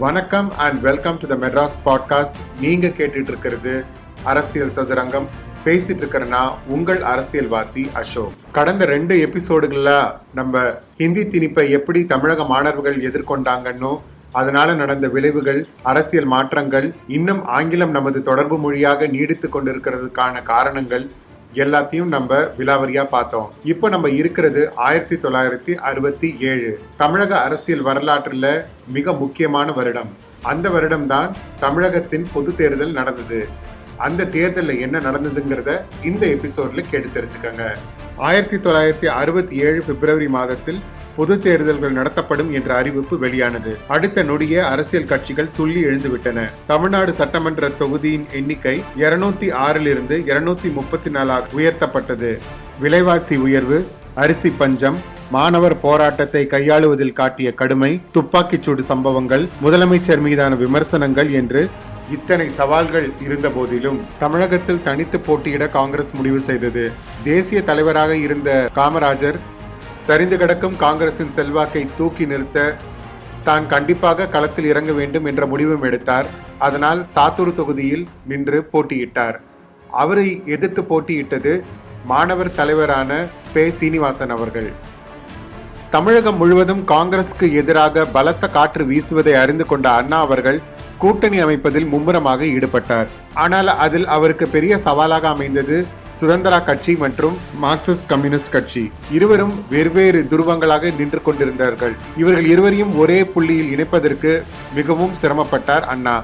வணக்கம் and welcome to the Madras podcast. நீங்க கேட்டுட்டு இருக்கிறது அரசியல் சதுரங்கம். பேசிட்டு இருக்கிறேன்னா உங்கள் அரசியல்வாதி அசோக். கடந்த 2 எபிசோடுகள்ல நம்ம ஹிந்தி திணிப்பை எப்படி தமிழக மாணவர்கள் எதிர்கொண்டாங்கன்னு, அதனால நடந்த விளைவுகள், அரசியல் மாற்றங்கள், இன்னும் ஆங்கிலம் நமது தொடர்பு மொழியாக நீடித்து கொண்டிருக்கிறதுக்கான காரணங்கள் எல்லாத்தையும் நம்ம விலாவரியா பார்த்தோம். இப்போ நம்ம இருக்கிறது 1967. தமிழக அரசியல் வரலாற்றுல மிக முக்கியமான வருடம். அந்த வருடம் தான் தமிழகத்தின் பொது தேர்தல் நடந்தது. அந்த தேர்தலில் என்ன நடந்ததுங்கிறத இந்த எபிசோட்ல கேட்டு தெரிஞ்சுக்கங்க. 1967 பிப்ரவரி மாதத்தில் பொது தேர்தல்கள் நடத்தப்படும் என்ற அறிவிப்பு வெளியானது. அடுத்த நொடியே அரசியல் கட்சிகள் துள்ளி எழுந்துவிட்டன. தமிழ்நாடு சட்டமன்ற தொகுதியின் எண்ணிக்கை 206 234 உயர்த்தப்பட்டது. விலைவாசி உயர்வு, அரிசி பஞ்சம், மாணவர் போராட்டத்தை கையாளுவதில் காட்டிய கடுமை, துப்பாக்கிச்சூடு சம்பவங்கள், முதலமைச்சர் மீதான விமர்சனங்கள் என்று இத்தனை சவால்கள் இருந்த போதிலும் தமிழகத்தில் தனித்து போட்டியிட காங்கிரஸ் முடிவு செய்தது. தேசிய தலைவராக இருந்த காமராஜர் சரிந்து கிடக்கும் காங்கிரசின் செல்வாக்கை தூக்கி நிறுத்த தான் கண்டிப்பாக களத்தில் இறங்க வேண்டும் என்ற முடிவும் எடுத்தார். அதனால் சாத்தூர் தொகுதியில் நின்று போட்டியிட்டார். அவரை எதிர்த்து போட்டியிட்டது மாணவர் தலைவரான பே. சீனிவாசன் அவர்கள். தமிழகம் முழுவதும் காங்கிரசுக்கு எதிராக பலத்த காற்று வீசுவதை அறிந்து கொண்ட அண்ணா அவர்கள் கூட்டணி அமைப்பதில் மும்முரமாக ஈடுபட்டார். ஆனால் அதில் அவருக்கு பெரிய சவாலாக அமைந்தது சுதந்திரா கட்சி மற்றும் மார்க்சிஸ்ட் கம்யூனிஸ்ட் கட்சி. இருவரும் வெவ்வேறு துருவங்களாக நின்று கொண்டிருந்தார்கள். இவர்கள் இருவரையும் ஒரே புள்ளியில் இணைப்பதற்கு மிகவும் சிரமப்பட்டார் அண்ணா.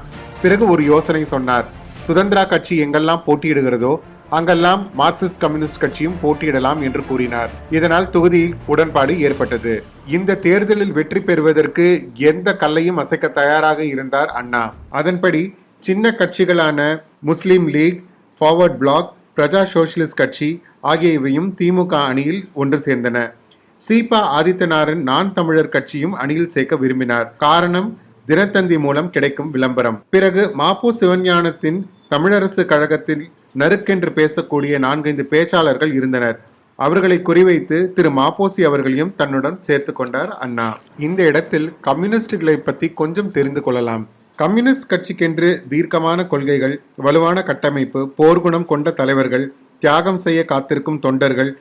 பிறகு ஒரு யோசனை சொன்னார். சுதந்திரா கட்சி எங்கெல்லாம் போட்டியிடுகிறதோ அங்கெல்லாம் மார்க்சிஸ்ட் கம்யூனிஸ்ட் கட்சியும் போட்டியிடலாம் என்று கூறினார். இதனால் தொகுதியில் உடன்பாடு ஏற்பட்டது. இந்த தேர்தலில் வெற்றி பெறுவதற்கு எந்த கல்லையும் அசைக்க தயாராக இருந்தார் அண்ணா. அதன்படி சின்ன கட்சிகளான முஸ்லிம் லீக், ஃபார்வர்ட் பிளாக், பிரஜா சோஷலிஸ்ட் கட்சி ஆகியவையும் திமுக அணியில் ஒன்று சேர்ந்தன. சீபா ஆதித்தனாரின் நான் தமிழர் கட்சியும் அணியில் சேர்க்க விரும்பினார். காரணம், தினத்தந்தி மூலம் கிடைக்கும் விளம்பரம். பிறகு மாப்பு சிவஞானத்தின் தமிழரசு கழகத்தில் நறுக்கென்று பேசக்கூடிய 4-5 பேச்சாளர்கள் இருந்தனர். அவர்களை குறிவைத்து திரு மாப்போசி அவர்களையும் தன்னுடன் சேர்த்து கொண்டார் அண்ணா. இந்த இடத்தில் கம்யூனிஸ்டுகளை பற்றி கொஞ்சம் தெரிந்து கொள்ளலாம். கம்யூனிஸ்ட் கட்சிக்கென்று தீர்க்கமான கொள்கைகள், வலுவான கட்டமைப்பு, போர்க்குணம் கொண்ட தலைவர்கள், தியாகம் செய்ய காத்திருக்கும் தொண்டர்கள்,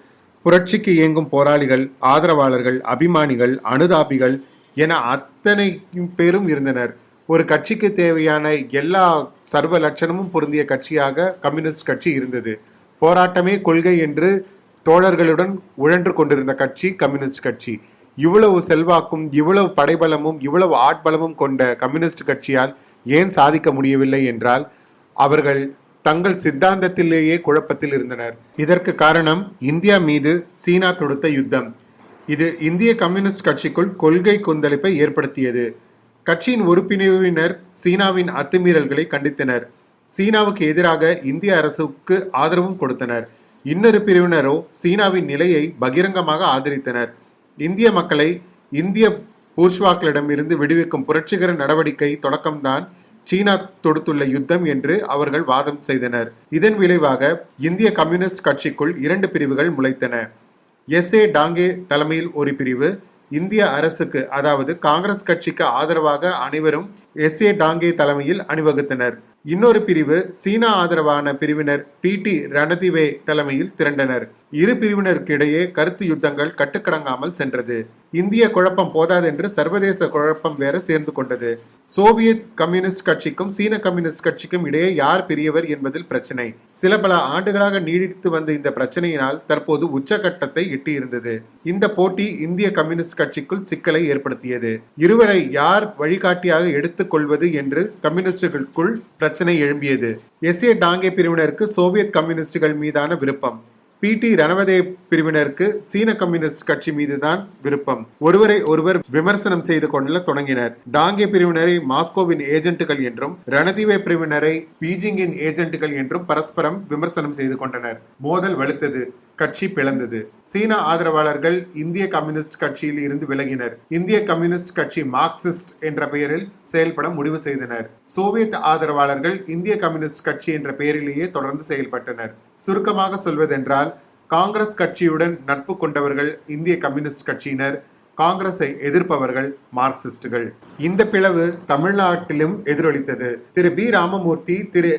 புரட்சிக்கு இயங்கும் போராளிகள், ஆதரவாளர்கள், அபிமானிகள், அனுதாபிகள் என அத்தனை பேரும் இருந்தனர். ஒரு கட்சிக்கு தேவையான எல்லா சர்வ லட்சணமும் பொருந்திய கட்சியாக கம்யூனிஸ்ட் கட்சி இருந்தது. போராட்டமே கொள்கை என்று தோழர்களுடன் உழன்று கொண்டிருந்த கட்சி கம்யூனிஸ்ட் கட்சி. இவ்வளவு செல்வாக்கும், இவ்வளவு படைபலமும், இவ்வளவு ஆட்பலமும் கொண்ட கம்யூனிஸ்ட் கட்சியால் ஏன் சாதிக்க முடியவில்லை என்றால், அவர்கள் தங்கள் சித்தாந்தத்திலேயே குழப்பத்தில் இருந்தனர். இதற்கு காரணம் இந்தியா மீது சீனா தொடுத்த யுத்தம். இது இந்திய கம்யூனிஸ்ட் கட்சிக்குள் கொள்கை கொந்தளிப்பை ஏற்படுத்தியது. கட்சியின் ஒரு பிரிவினர் சீனாவின் அத்துமீறல்களை கண்டித்தனர். சீனாவுக்கு எதிராக இந்திய அரசுக்கு ஆதரவும் கொடுத்தனர். இன்னொரு பிரிவினரோ சீனாவின் நிலையை பகிரங்கமாக ஆதரித்தனர். இந்திய மக்களை இந்திய பூர்ஷ்வாக்களிடம் இருந்து விடுவிக்கும் புரட்சிகர நடவடிக்கை தொடக்கம்தான் சீனா தொடுத்துள்ள யுத்தம் என்று அவர்கள் வாதம் செய்தனர். இதன் விளைவாக இந்திய கம்யூனிஸ்ட் கட்சிக்குள் 2 பிரிவுகள் முளைத்தன. எஸ். ஏ. டாங்கே தலைமையில் ஒரு பிரிவு, இந்திய அரசுக்கு அதாவது காங்கிரஸ் கட்சிக்கு ஆதரவாக அனைவரும் எஸ். ஏ. டாங்கே தலைமையில் அணிவகுத்தனர். இன்னொரு பிரிவு சீனா ஆதரவான பிரிவினர் பி.டி. ரணதிவே தலைமையில் திரண்டனர். இரு பிரிவினருக்கிடையே கருத்து யுத்தங்கள் கட்டுக்கடங்காமல் சென்றது. இந்திய குழப்பம் போதாதென்று சர்வதேச குழப்பம் வேற சேர்ந்து கொண்டது. சோவியத் கம்யூனிஸ்ட் கட்சிக்கும் சீன கம்யூனிஸ்ட் கட்சிக்கும் இடையே யார் பெரியவர் என்பதில் பிரச்சனை. சில பல ஆண்டுகளாக நீடித்து வந்த இந்த பிரச்சனையினால் தற்போது உச்சகட்டத்தை எட்டியிருந்தது. இந்த போட்டி இந்திய கம்யூனிஸ்ட் கட்சிக்குள் சிக்கலை ஏற்படுத்தியது. இருவரை யார் வழிகாட்டியாக எடுத்துக் கொள்வது என்று கம்யூனிஸ்டுகளுக்குள் பிரச்சனை எழும்பியது. எஸ். ஏ. டாங்கே பிரிவினருக்கு சோவியத் கம்யூனிஸ்டுகள் மீதான விருப்பம், பி.டி. ரணவதே பிரிவினருக்கு சீன கம்யூனிஸ்ட் கட்சி மீதுதான் விருப்பம். ஒருவரை ஒருவர் விமர்சனம் செய்து கொள்ள தொடங்கினர். டாங்கே பிரிவினரை மாஸ்கோவின் ஏஜென்ட்டுகள் என்றும், ரணதிவே பிரிவினரை பீஜிங்கின் ஏஜென்ட்டுகள் என்றும் பரஸ்பரம் விமர்சனம் செய்து கொண்டனர். மோதல் வலுத்தது. கட்சி பிளந்தது. சீனா ஆதரவாளர்கள் இந்திய கம்யூனிஸ்ட் கட்சியில் இருந்து விலகினர். இந்திய கம்யூனிஸ்ட் கட்சி மார்க்சிஸ்ட் என்ற பெயரில் செயல்பட முடிவு செய்தனர். சோவியத் ஆதரவாளர்கள் இந்திய கம்யூனிஸ்ட் கட்சி என்ற பெயரிலேயே தொடர்ந்து செயல்பட்டனர். சுருக்கமாக சொல்வதென்றால், காங்கிரஸ் கட்சியுடன் நட்பு கொண்டவர்கள் இந்திய கம்யூனிஸ்ட் கட்சியினர், காங்கிரஸை எதிர்ப்பவர்கள் மார்க்சிஸ்டுகள். இந்த பிளவு தமிழ்நாட்டிலும் எதிரொலித்தது. திரு பி ராமமூர்த்தி, திரு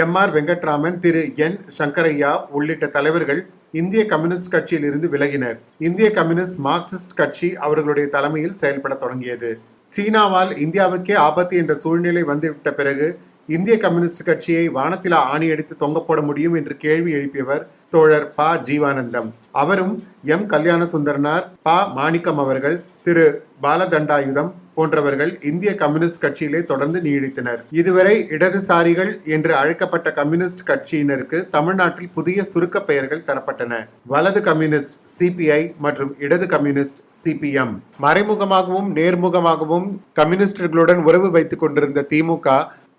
எம்.ஆர். வெங்கட்ராமன், திரு என். சங்கரையா உள்ளிட்ட தலைவர்கள் இந்திய கம்யூனிஸ்ட் கட்சியில் இருந்து விலகினர். இந்திய கம்யூனிஸ்ட் மார்க்சிஸ்ட் கட்சி அவர்களுடைய தலைமையில் செயல்பட தொடங்கியது. சீனாவால் இந்தியாவுக்கே ஆபத்து என்ற சூழ்நிலை வந்துவிட்ட பிறகு இந்திய கம்யூனிஸ்ட் கட்சியை வானத்திலா ஆணியடித்து தொங்க போட முடியும் என்று கேள்வி எழுப்பியவர் தோழர் ப. ஜீவானந்தம். அவரும் எம். கல்யாண சுந்தரனார், ப. மாணிக்கம் அவர்கள், திரு பாலதண்டாயுதம் போன்றவர்கள் இந்திய கம்யூனிஸ்ட் கட்சியிலே தொடர்ந்து நீடித்தனர். இதுவரை இடதுசாரிகள் என்று அழைக்கப்பட்ட கம்யூனிஸ்ட் கட்சியினருக்கு தமிழ்நாட்டில் புதிய சுருக்க பெயர்கள் தரப்பட்டன. வலது கம்யூனிஸ்ட் சிபிஐ மற்றும் இடது கம்யூனிஸ்ட் சிபிஎம். மறைமுகமாகவும் நேர்முகமாகவும் கம்யூனிஸ்டுகளுடன் உறவு வைத்துக் கொண்டிருந்த திமுக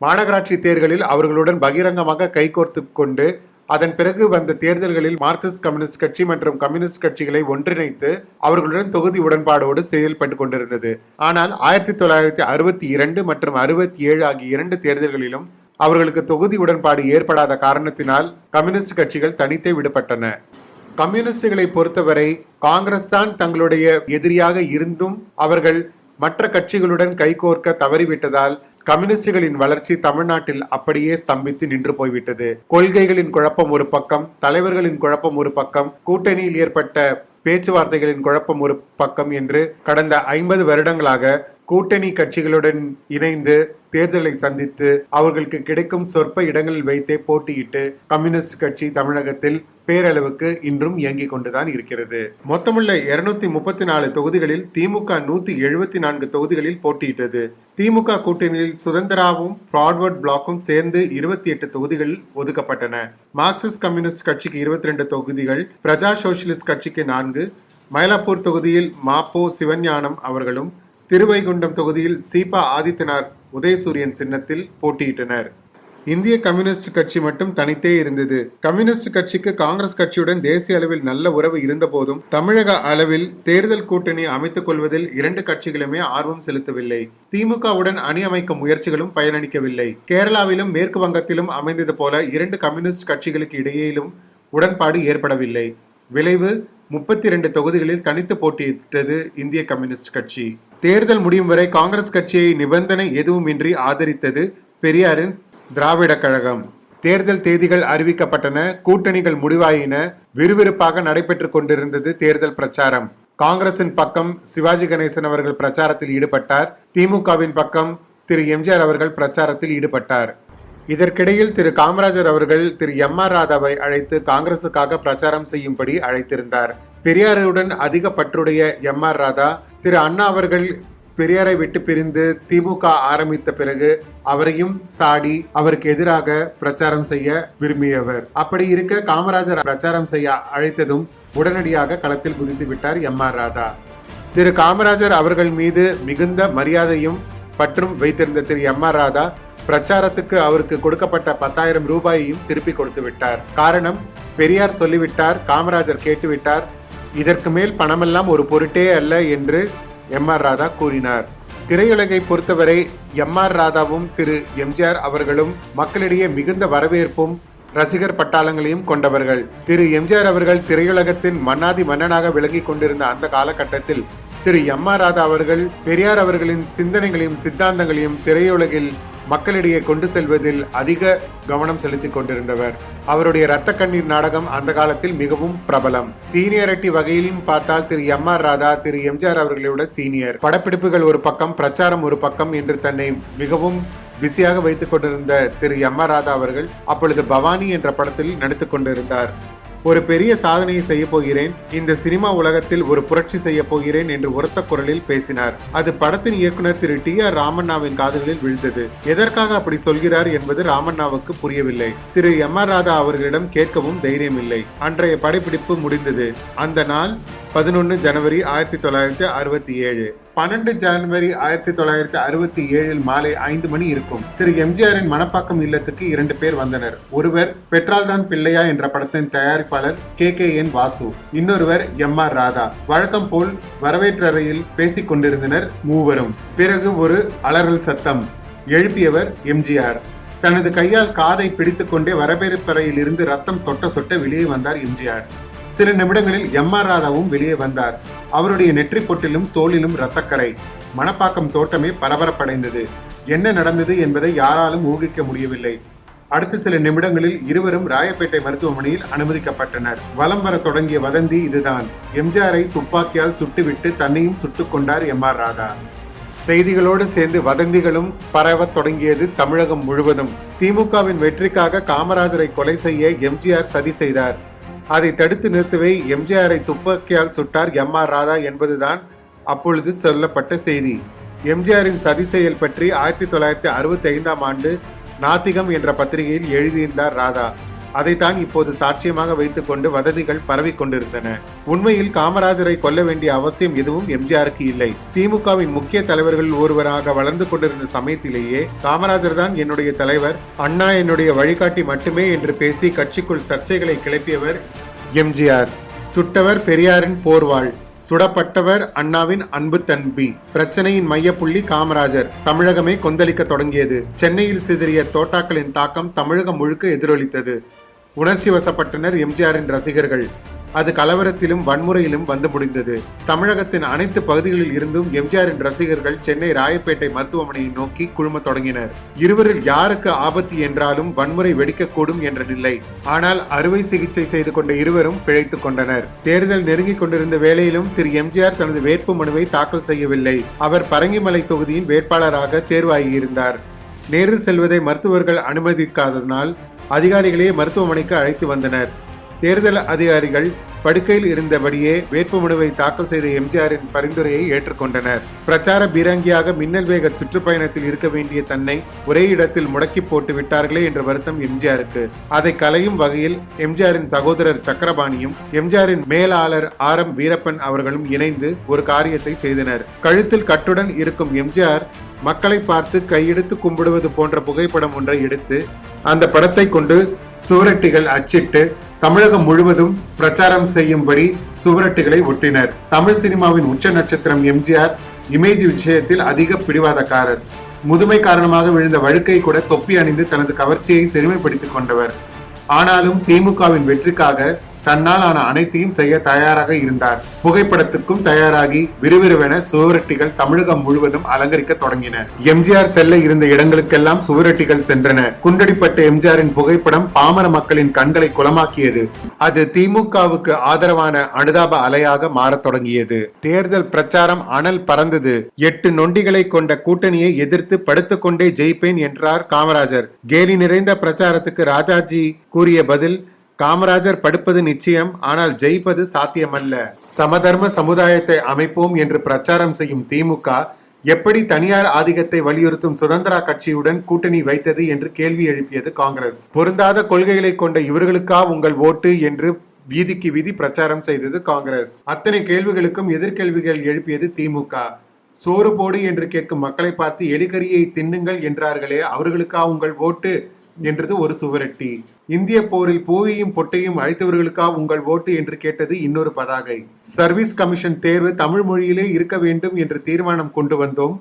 மாநகராட்சி தேர்தலில் அவர்களுடன் பகிரங்கமாக கைகோர்த்து கொண்டு அதன் பிறகு வந்த தேர்தல்களில் மார்க்சிஸ்ட் கம்யூனிஸ்ட் கட்சி மற்றும் கம்யூனிஸ்ட் கட்சிகளை ஒன்றிணைத்து அவர்களுடன் தொகுதி உடன்பாடோடு செயல்பட்டு கொண்டிருந்தது. ஆனால் 1962 மற்றும் 67 ஆகிய 2 தேர்தல்களிலும் அவர்களுக்கு தொகுதி உடன்பாடு ஏற்படாத காரணத்தினால் கம்யூனிஸ்ட் கட்சிகள் தனித்தே விடப்பட்டன. கம்யூனிஸ்டுகளை பொறுத்தவரை காங்கிரஸ் தான் தங்களுடைய எதிரியாக இருந்தும் அவர்கள் மற்ற கட்சிகளுடன் கைகோர்க்க தவறிவிட்டதால் கம்யூனிஸ்டுகளின் வளர்ச்சி தமிழ்நாட்டில் அப்படியே ஸ்தம்பித்து நின்று போய்விட்டது. கொள்கைகளின் குழப்பம் ஒரு பக்கம், தலைவர்களின் குழப்பம் ஒரு பக்கம், கூட்டணியில் ஏற்பட்ட பேச்சுவார்த்தைகளின் குழப்பம் ஒரு பக்கம் என்று கடந்த 50 வருடங்களாக கூட்டணி கட்சிகளுடன் இணைந்து தேர்தலை சந்தித்து அவர்களுக்கு கிடைக்கும் சொற்ப இடங்களில் வைத்தே போட்டியிட்டு கம்யூனிஸ்ட் கட்சி தமிழகத்தில் பேரளவுக்கு இன்றும் இயங்கிக் கொண்டுதான் இருக்கிறது. மொத்தமுள்ள 234 தொகுதிகளில் திமுக 174 தொகுதிகளில் போட்டியிட்டது. திமுக கூட்டணியில் சுதந்திராவும் ஃபார்வர்ட் பிளாக்கும் சேர்ந்து 28 தொகுதிகள் ஒதுக்கப்பட்டன. மார்க்சிஸ்ட் கம்யூனிஸ்ட் கட்சிக்கு 22 தொகுதிகள், பிரஜா சோசியலிஸ்ட் கட்சிக்கு 4, மயிலாப்பூர் தொகுதியில் மாப்போ சிவஞானம் அவர்களும், திருவைகுண்டம் தொகுதியில் சீபா ஆதித்தனார் உதயசூரியன் சின்னத்தில் போட்டியிட்டனர். இந்திய கம்யூனிஸ்ட் கட்சி மட்டும் தனித்தே இருந்தது. கம்யூனிஸ்ட் கட்சிக்கு காங்கிரஸ் கட்சியுடன் தேசிய அளவில் நல்ல உறவு இருந்த போதும் தமிழக அளவில் தேர்தல் கூட்டணி அமைத்துக் கொள்வதில் 2 கட்சிகளுமே ஆர்வம் செலுத்தவில்லை. திமுகவுடன் அணி அமைக்கும் முயற்சிகளும் பயனளிக்கவில்லை. கேரளாவிலும் மேற்கு வங்கத்திலும் அமைந்தது போல 2 கம்யூனிஸ்ட் கட்சிகளுக்கு இடையிலும் உடன்பாடு ஏற்படவில்லை. விளைவு 32 தொகுதிகளில் தனித்து போட்டியிட்டது இந்திய கம்யூனிஸ்ட் கட்சி. தேர்தல் முடியும் வரை காங்கிரஸ் கட்சியை நிபந்தனை எதுவுமின்றி ஆதரித்தது பெரியாரின் திராவிட கழகம். தேர்தல் தேதிகள் அறிவிக்கப்பட்டன, கூட்டணிகள் முடிவாயின, விறுவிறுப்பாக நடைபெற்றுக் கொண்டிருந்தது தேர்தல் பிரச்சாரம். காங்கிரசின் பக்கம் சிவாஜி கணேசன் அவர்கள் பிரச்சாரத்தில் ஈடுபட்டார். திமுகவின் பக்கம் திரு எம்ஜிஆர் அவர்கள் பிரச்சாரத்தில் ஈடுபட்டார். இதற்கிடையில் திரு காமராஜர் அவர்கள் திரு எம்.ஆர். ராதாவை அழைத்து காங்கிரசுக்காக பிரச்சாரம் செய்யும்படி அழைத்திருந்தார். பெரியாருடன் அதிக பற்றுடைய எம்.ஆர். ராதா திரு அண்ணா அவர்கள் பெரியாரை விட்டு பிரிந்து திமுக ஆரம்பித்த பிறகு அவரையும் சாடி அவருக்கு எதிராக பிரச்சாரம் செய்ய விரும்பியவர். அப்படி இருக்க காமராஜர் பிரச்சாரம் செய்ய அழைத்ததும் உடனடியாக களத்தில் குதித்து விட்டார் எம்.ஆர். ராதா. திரு காமராஜர் அவர்கள் மீது மிகுந்த மரியாதையும் பற்றும் வைத்திருந்த திரு எம்.ஆர். ராதா பிரச்சாரத்துக்கு அவருக்கு கொடுக்கப்பட்ட 10,000 ரூபாயையும் திருப்பி கொடுத்து விட்டார். காரணம், பெரியார் சொல்லிவிட்டார், காமராஜர் கேட்டுவிட்டார், இதற்கு மேல் பணமெல்லாம் ஒரு பொருட்டே அல்ல என்று எம்.ஆர். ராதா கூறினார். திரையுலகை பொறுத்தவரை எம்.ஆர். ராதாவும் திரு எம்ஜிஆர் அவர்களும் மக்களிடையே மிகுந்த வரவேற்பும் ரசிகர் பட்டாளங்களையும் கொண்டவர்கள். திரு எம்ஜிஆர் அவர்கள் திரையுலகத்தின் மன்னாதி மன்னனாக விளங்கி கொண்டிருந்த அந்த காலகட்டத்தில் திரு எம்.ஆர். ராதா அவர்கள் பெரியார் அவர்களின் சிந்தனைகளையும் சித்தாந்தங்களையும் திரையுலகில் மக்களிடையே கொண்டு செல்வதில் அதிக கவனம் செலுத்திக் கொண்டிருந்தவர். அவருடைய இரத்த கண்ணீர் நாடகம் அந்த காலத்தில் மிகவும் பிரபலம். சீனியரிட்டி வகையிலும் பார்த்தால் திரு எம்.ஆர். ராதா திரு எம்ஜிஆர் அவர்களை விட சீனியர். படப்பிடிப்புகள் ஒரு பக்கம், பிரச்சாரம் ஒரு பக்கம் என்று தன்னை மிகவும் பிஸியாக வைத்துக் கொண்டிருந்த திரு எம்.ஆர். ராதா அவர்கள் அப்பொழுது பவானி என்ற படத்தில் நடித்துக் கொண்டிருந்தார். ஒரு பெரிய சாதனையை செய்ய போகிறேன், இந்த சினிமா உலகத்தில் ஒரு புரட்சி செய்ய போகிறேன் என்று உரத்த குரலில் பேசினார். அது படத்தின் இயக்குனர் திரு டி.ஆர். ராமண்ணாவின் காதுகளில் விழுந்தது. எதற்காக அப்படி சொல்கிறார் என்பது ராமண்ணாவுக்கு புரியவில்லை. திரு எம்.ஆர். ராதா அவர்களிடம் கேட்கவும் தைரியம் இல்லை. அன்றைய படப்பிடிப்பு முடிந்தது. அந்த நாள் 11 ஜனவரி 1967. 12 ஜனவரி 1967 மாலை 5 மணி இருக்கும். திரு எம்ஜிஆரின் மணப்பாக்கம் இல்லத்துக்கு 2 பேர் வந்தனர். ஒருவர் பெட்ரால்தான் பிள்ளையா என்ற படத்தின் தயாரிப்பாளர் KKN வாசு, இன்னொருவர் எம்.ஆர். ராதா. வழக்கம் போல் வரவேற்றறையில் பேசிக் கொண்டிருந்தனர் மூவரும். பிறகு ஒரு அலறல் சத்தம். எழுப்பியவர் எம்ஜிஆர். தனது கையால் காதை பிடித்துக் கொண்டே வரவேற்பறையில் இருந்து ரத்தம் சொட்ட சொட்ட வெளியே வந்தார் எம்ஜிஆர். சில நிமிடங்களில் எம்.ஆர். ராதாவும் வெளியே வந்தார். அவருடைய நெற்றிப் பொட்டிலும் தோளிலும் இரத்தக்கரை. மணப்பாக்கம் தோட்டமே பரபரப்படைந்தது. என்ன நடந்தது என்பதை யாராலும் ஊகிக்க முடியவில்லை. அடுத்த சில நிமிடங்களில் இருவரும் ராயப்பேட்டை மருத்துவமனையில் அனுமதிக்கப்பட்டனர். வலம் வர தொடங்கிய வதந்தி இதுதான். எம்ஜிஆரை துப்பாக்கியால் சுட்டுவிட்டு தன்னையும் சுட்டுக் கொண்டார் எம்.ஆர். ராதா. செய்திகளோடு சேர்ந்து வதந்திகளும் பரவத் தொடங்கியது தமிழகம் முழுவதும். திமுகவின் வெற்றிக்காக காமராஜரை கொலை செய்ய எம்ஜிஆர் சதி செய்தார். அதை தடுத்து நிறுத்தவே எம்ஜிஆரை துப்பாக்கியால் சுட்டார் எம்.ஆர். ராதா என்பதுதான் அப்பொழுது சொல்லப்பட்ட செய்தி. எம்ஜிஆரின் சதி செயல் பற்றி 1965ஆம் ஆண்டு நாத்திகம் என்ற பத்திரிகையில் எழுதியிருந்தார் ராதா. அதைத்தான் இப்போது சாட்சியமாக வைத்துக் கொண்டு வதந்திகள் பரவி கொண்டிருந்தன. உண்மையில் காமராஜரை கொல்ல வேண்டிய அவசியம் எதுவும் எம்ஜிஆருக்கு இல்லை. திமுகவின் முக்கிய தலைவர்கள் ஒருவராக வளர்ந்து கொண்டிருந்த சமயத்திலேயே காமராஜர் தான் என்னுடைய தலைவர், அண்ணா என்னுடைய வழிகாட்டி மட்டுமே என்று பேசி கட்சிக்குள் சர்ச்சைகளை கிளப்பியவர் எம்ஜிஆர். சுட்டவர் பெரியாரின் போர்வாள், சுடப்பட்டவர் அண்ணாவின் அன்பு தம்பி. பிரச்சனையின் மையப்புள்ளி காமராஜர். தமிழகமே கொந்தளிக்க தொடங்கியது. சென்னையில் சிதறிய தோட்டாக்களின் தாக்கம் தமிழகம் முழுக்க எதிரொலித்தது. உணர்ச்சி வசப்பட்டனர் எம்ஜிஆரின் ரசிகர்கள். அது கலவரத்திலும் வன்முறையிலும் வந்து முடிந்தது. தமிழகத்தின் அனைத்து பகுதிகளில் இருந்தும் எம்ஜிஆரின் ரசிகர்கள் சென்னை ராயப்பேட்டை மருத்துவமனையை நோக்கி குழும தொடங்கினர். இருவரில் யாருக்கு ஆபத்து என்றாலும் வன்முறை வெடிக்கக்கூடும் என்ற நிலை. ஆனால் அறுவை சிகிச்சை செய்து கொண்ட இருவரும் பிழைத்துக் கொண்டனர். தேர்தல் நெருங்கிக் கொண்டிருந்த வேளையிலும் திரு எம்ஜிஆர் தனது வேட்பு மனுவை தாக்கல் செய்யவில்லை. அவர் பரங்கிமலை தொகுதியின் வேட்பாளராக தேர்வாகியிருந்தார். நேரில் செல்வதை மருத்துவர்கள் அனுமதிக்காததனால் அதிகாரிகளே மருத்துவமனைக்கு அழைத்து வந்தனர். தேர்தல் அதிகாரிகள் படுக்கையில் இருந்தபடியே வேட்புமனுவை தாக்கல் செய்த எம்ஜிஆரின் பரிந்துரையை ஏற்றுக்கொண்டனர். பிரச்சார பீரங்கியாக மின்னல் வேக சுற்றுப்பயணத்தில் இருக்க வேண்டிய தன்னை ஒரே இடத்தில் முடக்கி போட்டு விட்டார்களே என்ற வருத்தம் எம்ஜிஆருக்கு. அதை களையும் வகையில் எம்ஜிஆரின் சகோதரர் சக்கரபாணியும் எம்ஜிஆரின் மேலாளர் ஆர்.எம். வீரப்பன் அவர்களும் இணைந்து ஒரு காரியத்தை செய்தனர். கழுத்தில் கட்டுடன் இருக்கும் எம்ஜிஆர் மக்களை பார்த்து கையெடுத்து கும்பிடுவது போன்ற புகைப்படம் ஒன்றை எடுத்து அந்த படத்தை கொண்டு சுவரொட்டிகள் அச்சிட்டு தமிழகம் முழுவதும் பிரச்சாரம் செய்யும்படி சுவரொட்டிகளை ஒட்டினர். தமிழ் சினிமாவின் உச்ச நட்சத்திரம் எம்ஜிஆர் இமேஜ் விஷயத்தில் அதிக பிடிவாதக்காரர். முதுமை காரணமாக விழுந்த வழுக்கை கூட தொப்பி அணிந்து தனது கவர்ச்சியை செழுமைப்படுத்திக் கொண்டவர். ஆனாலும் திமுகவின் வெற்றிக்காக தன்னால் ஆன அனைத்தையும் செய்ய தயாராக இருந்தார். புகைப்படத்துக்கும் தயாராகி விறுவிறுவென சுவரொட்டிகள் தமிழகம் முழுவதும் அலங்கரிக்க தொடங்கின. எம்ஜிஆர் செல்ல இருந்த இடங்களுக்கெல்லாம் சுவரொட்டிகள் சென்றன. குண்டடிப்பட்ட எம்ஜிஆரின் புகைப்படம் பாமர மக்களின் கண்களை குளமாக்கியது. அது திமுகவுக்கு ஆதரவான அனுதாப அலையாக மாறத் தொடங்கியது. தேர்தல் பிரச்சாரம் அனல் பறந்தது. 8 நொண்டிகளை கொண்ட கூட்டணியை எதிர்த்து படுத்துக்கொண்டே ஜெயிப்பேன் என்றார் காமராஜர். கேலி நிறைந்த பிரச்சாரத்துக்கு ராஜாஜி கூறிய பதில், காமராஜர் படுப்பது நிச்சயம், ஆனால் ஜெயிப்பது சாத்தியமல்ல. சமதர்ம சமுதாயத்தை அமைப்போம் என்று பிரச்சாரம் செய்யும் திமுக எப்படி தனியார் ஆதிக்கத்தை வலியுறுத்தும் சுதந்திரா கட்சியுடன் கூட்டணி வைத்தது என்று கேள்வி எழுப்பியது காங்கிரஸ். பொருந்தாத கொள்கைகளை கொண்ட இவர்களுக்கா உங்கள் ஓட்டு என்று வீதிக்கு வீதி பிரச்சாரம் செய்தது காங்கிரஸ். அத்தனை கேள்விகளுக்கும் எதிர்கேள்விகள் எழுப்பியது திமுக. சோறு போடு என்று கேட்கும் மக்களை பார்த்து எலிகரியை தின்னுங்கள் என்றார்களே, அவர்களுக்கா உங்கள் ஓட்டு என்றது ஒரு சுவரொட்டி. இந்திய போரில் பூவையும் பொட்டையும் அழித்தவர்களுக்கா உங்கள் ஓட்டு என்று கேட்டது இன்னொரு பதாகை. சர்வீஸ் கமிஷன் தேர்வு தமிழ் மொழியிலே இருக்க வேண்டும் என்று தீர்மானம் கொண்டு வந்தோம்.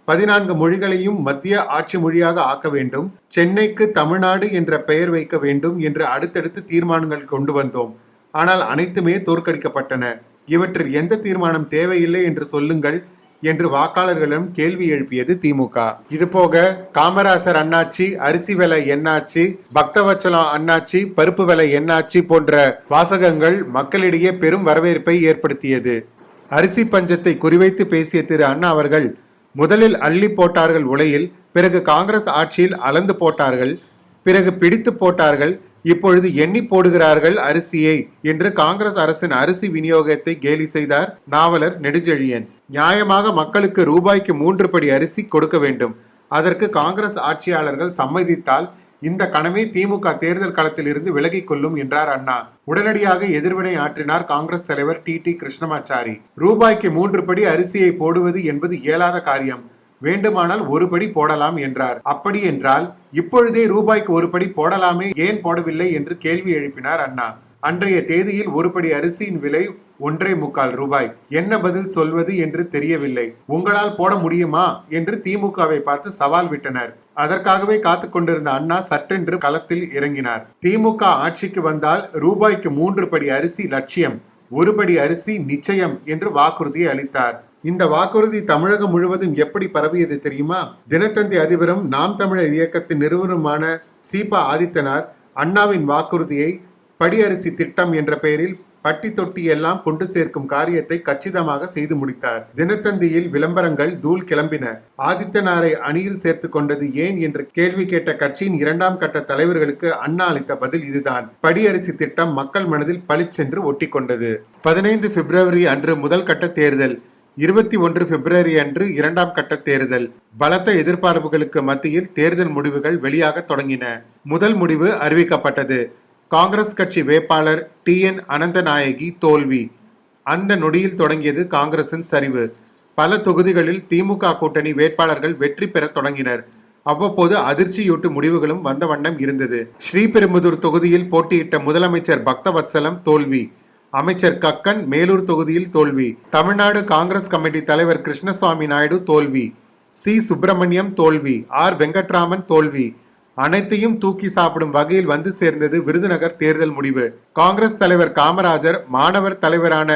14 மொழிகளையும் மத்திய ஆட்சி மொழியாக ஆக்க வேண்டும். சென்னைக்கு தமிழ்நாடு என்ற பெயர் வைக்க வேண்டும் என்று அடுத்தடுத்து தீர்மானங்கள் கொண்டு வந்தோம். ஆனால் அனைத்துமே தோற்கடிக்கப்பட்டன. இவற்றில் எந்த தீர்மானம் தேவையில்லை என்று சொல்லுங்கள் என்று வாக்காளர்களிடம் கேள்வி எழுப்பியது திமுக. இது போக காமராசர் அண்ணாச்சி, அரிசி விலை என்னாச்சு, பக்தவச்சலம் அண்ணாச்சி, பருப்பு விலை என்னாச்சு போன்ற வாசகங்கள் மக்களிடையே பெரும் வரவேற்பை ஏற்படுத்தியது. அரிசி பஞ்சத்தை குறிவைத்து பேசிய திரு அண்ணா அவர்கள் முதலில் அள்ளி போட்டார்கள் உலையில், பிறகு காங்கிரஸ் ஆட்சியில் அளந்து போட்டார்கள், பிறகு பிடித்து போட்டார்கள், இப்பொழுது எண்ணி போடுகிறார்கள் அரிசியை என்று காங்கிரஸ் அரசின் அரிசி விநியோகத்தை கேலி செய்தார் நாவலர் நெடுஞ்செழியன். நியாயமாக மக்களுக்கு ரூபாய்க்கு 3 படி அரிசி கொடுக்க வேண்டும். அதற்கு காங்கிரஸ் ஆட்சியாளர்கள் சம்மதித்தால் இந்த கணமே திமுக தேர்தல் களத்தில் இருந்து விலகிக் கொள்ளும் என்றார் அண்ணா. உடனடியாக எதிர்வினை ஆற்றினார் காங்கிரஸ் தலைவர் டி. கிருஷ்ணமாச்சாரி. ரூபாய்க்கு 3 படி அரிசியை போடுவது என்பது இயலாத காரியம், வேண்டுமானால் 1 படி போடலாம் என்றார். அப்படி என்றால் இப்பொழுதே ரூபாய்க்கு 1 படி போடலாமே, ஏன் போடவில்லை என்று கேள்வி எழுப்பினார் அண்ணா. அன்றைய தேதியில் ஒரு படி அரிசியின் விலை 1.25 ரூபாய். என்ன பதில் சொல்வது என்று தெரியவில்லை. உங்களால் போட முடியுமா என்று திமுகவை பார்த்து சவால் விட்டனர். அதற்காகவே காத்து கொண்டிருந்த அண்ணா சட்டென்று களத்தில் இறங்கினார். திமுக ஆட்சிக்கு வந்தால் ரூபாய்க்கு 3 படி அரிசி லட்சியம், 1 படி அரிசி நிச்சயம் என்று வாக்குறுதியை அளித்தார். இந்த வாக்குறுதி தமிழகம் முழுவதும் எப்படி பரவியது தெரியுமா? தினத்தந்தி அதிபரும் நாம் தமிழர் இயக்கத்தின் நிறுவனருமான சீபா ஆதித்தனார் அண்ணாவின் வாக்குறுதியை படியரிசி திட்டம் என்ற பெயரில் பட்டி தொட்டி எல்லாம் கொண்டு சேர்க்கும் காரியத்தை கச்சிதமாக செய்து முடித்தார். தினத்தந்தியில் விளம்பரங்கள் தூள் கிளம்பின. ஆதித்தனாரை அணியில் சேர்த்து கொண்டது ஏன் என்று கேள்வி கேட்ட கட்சியின் 2ஆம் கட்ட தலைவர்களுக்கு அண்ணா அளித்த பதில் இதுதான். படியரிசி திட்டம் மக்கள் மனதில் பளிச்சென்று ஒட்டி கொண்டது. 15 பிப்ரவரி அன்று முதல் கட்ட தேர்தல், 21 பிப்ரவரி அன்று 2ஆம் கட்ட தேர்தல். பலத்த எதிர்பார்ப்புகளுக்கு மத்தியில் தேர்தல் முடிவுகள் வெளியாக தொடங்கின. முதல் முடிவு அறிவிக்கப்பட்டது. காங்கிரஸ் கட்சி வேட்பாளர் TN அனந்தநாயகி தோல்வி. அந்த நொடியில் தொடங்கியது காங்கிரசின் சரிவு. பல தொகுதிகளில் திமுக கூட்டணி வேட்பாளர்கள் வெற்றி பெற தொடங்கினர். அவ்வப்போது அதிர்ச்சியூட்டு முடிவுகளும் வந்த வண்ணம் இருந்தது. ஸ்ரீபெரும்புதூர் தொகுதியில் போட்டியிட்ட முதலமைச்சர் பக்தவத்சலம் தோல்வி. அமைச்சர் கக்கன் மேலூர் தொகுதியில் தோல்வி. தமிழ்நாடு காங்கிரஸ் கமிட்டி தலைவர் கிருஷ்ணசுவாமி நாயுடு தோல்வி. சி சுப்பிரமணியம் தோல்வி. R வெங்கட்ராமன் தோல்வி. அனைத்தையும் தூக்கி சாப்பிடும் வகையில் வந்து சேர்ந்தது விருதுநகர் தேர்தல் முடிவு. காங்கிரஸ் தலைவர் காமராஜர் மாணவர் தலைவரான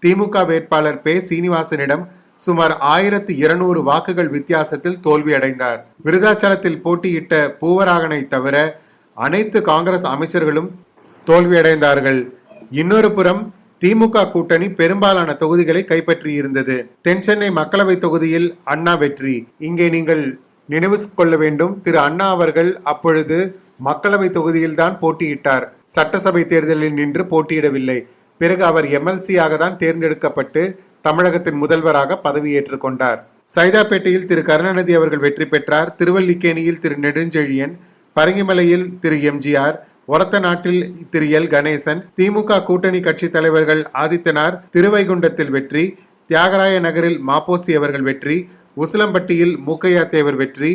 திமுக வேட்பாளர் பே. சீனிவாசனிடம் சுமார் 1200 வாக்குகள் வித்தியாசத்தில் தோல்வியடைந்தார். விருதாச்சலத்தில் போட்டியிட்ட பூவராகனை தவிர அனைத்து காங்கிரஸ் அமைச்சர்களும் தோல்வியடைந்தார்கள். இன்னொரு புறம் திமுக கூட்டணி பெரும்பாலான தொகுதிகளை கைப்பற்றியிருந்தது. தென் சென்னை மக்களவை தொகுதியில் அண்ணா வெற்றி. இங்கே நீங்கள் நினைவு கொள்ள வேண்டும், திரு அண்ணா அவர்கள் அப்பொழுது மக்களவை தொகுதியில் தான் போட்டியிட்டார். சட்டசபை தேர்தலில் நின்று போட்டியிடவில்லை. பிறகு அவர் MLC-யாக தான் தேர்ந்தெடுக்கப்பட்டு தமிழகத்தின் முதல்வராக பதவியேற்றுக் கொண்டார். சைதாப்பேட்டையில் திரு கருணாநிதி அவர்கள் வெற்றி பெற்றார். திருவல்லிக்கேணியில் திரு நெடுஞ்செழியன், பரங்கிமலையில் திரு MGR, ஒரத்த நாட்டில் திரு L கணேசன். திமுக கூட்டணி கட்சி தலைவர்கள் ஆதித்தனார் திருவைகுண்டத்தில் வெற்றி, தியாகராய நகரில் மாப்போசி அவர்கள் வெற்றி, உசிலம்பட்டியில் மூக்கையா தேவர் வெற்றி.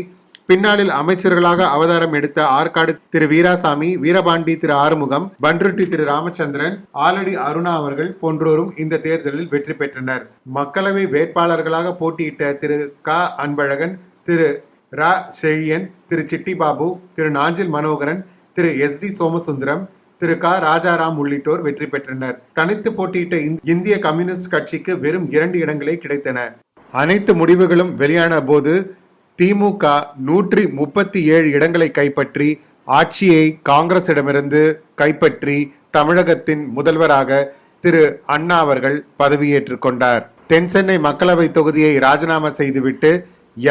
பின்னாளில் அமைச்சர்களாக அவதாரம் எடுத்த ஆற்காடு திரு வீராசாமி, வீரபாண்டி திரு ஆறுமுகம், பன்ருட்டி திரு ராமச்சந்திரன், ஆலடி அருணா அவர்கள் போன்றோரும் இந்த தேர்தலில் வெற்றி பெற்றனர். மக்களவை வேட்பாளர்களாக போட்டியிட்ட திரு க அன்பழகன், திரு ரா செழியன், திரு சிட்டிபாபு, திரு நாஞ்சில் மனோகரன், திரு SD சோமசுந்தரம், திரு க ராஜாராம் உள்ளிட்டோர் வெற்றி பெற்றனர். தனித்து போட்டியிட்ட இந்திய கம்யூனிஸ்ட் கட்சிக்கு வெறும் 2 இடங்களே கிடைத்தன. அனைத்து முடிவுகளும் வெளியான போது திமுக 137 இடங்களை கைப்பற்றி ஆட்சியை காங்கிரசிடமிருந்து கைப்பற்றி தமிழகத்தின் முதல்வராக திரு அண்ணா அவர்கள் பதவியேற்றுக் கொண்டார். தென் சென்னை மக்களவை தொகுதியை ராஜினாமா செய்துவிட்டு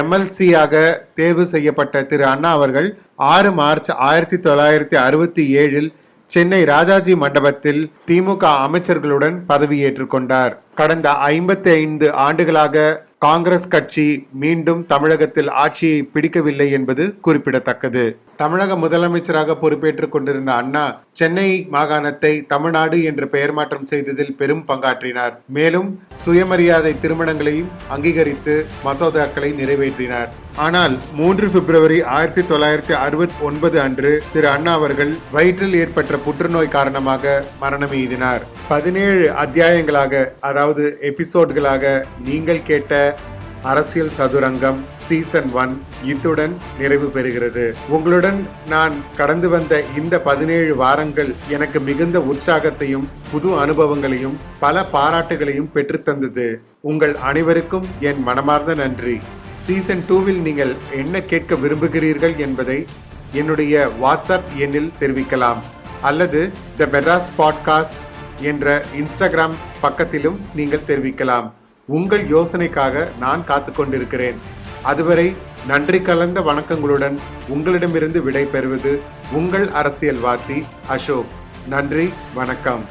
MLC-யாக தேர்வு செய்யப்பட்ட திரு அண்ணா அவர்கள் 6 மார்ச் 1967 சென்னை ராஜாஜி மண்டபத்தில் திமுக அமைச்சர்களுடன் பதவியேற்றுக் கொண்டார். கடந்த 55 ஆண்டுகளாக காங்கிரஸ் கட்சி மீண்டும் தமிழகத்தில் ஆட்சியை பிடிக்கவில்லை என்பது குறிப்பிடத்தக்கது. தமிழக முதலமைச்சராக பொறுப்பேற்றுக் கொண்டிருந்த அண்ணா சென்னை மாகாணத்தை தமிழ்நாடு என்று பெயர் மாற்றம் செய்ததில் பெரும் பங்காற்றினார். மேலும் சுயமரியாதை திருமணங்களையும் அங்கீகரித்து மசோதாக்களை நிறைவேற்றினார். ஆனால் 3 பிப்ரவரி 1969 அன்று திரு அண்ணா அவர்கள் வயிற்றில் ஏற்பட்ட புற்றுநோய் காரணமாக மரணம் எய்தினார். 17 அத்தியாயங்களாக, அதாவது எபிசோட்களாக நீங்கள் கேட்ட அரசியல் சதுரங்கம் சீசன் 1 இத்துடன் நிறைவு பெறுகிறது. உங்களுடன் நான் கடந்து வந்த இந்த 17 வாரங்கள் எனக்கு மிகுந்த உற்சாகத்தையும் புது அனுபவங்களையும் பல பாராட்டுகளையும் பெற்றுத்தந்தது. உங்கள் அனைவருக்கும் என் மனமார்ந்த நன்றி. சீசன் 2வில் நீங்கள் என்ன கேட்க விரும்புகிறீர்கள் என்பதை என்னுடைய வாட்ஸ்அப் எண்ணில் தெரிவிக்கலாம், அல்லது த மெட்ராஸ் பாட்காஸ்ட் என்ற இன்ஸ்டாகிராம் பக்கத்திலும் நீங்கள் தெரிவிக்கலாம். உங்கள் யோசனைக்காக நான் காத்து கொண்டிருக்கிறேன். அதுவரை நன்றி கலந்த வணக்கங்களுடன் உங்களிடமிருந்து விடை பெறுவது உங்கள் அரசியல்வாதி அசோக். நன்றி, வணக்கம்.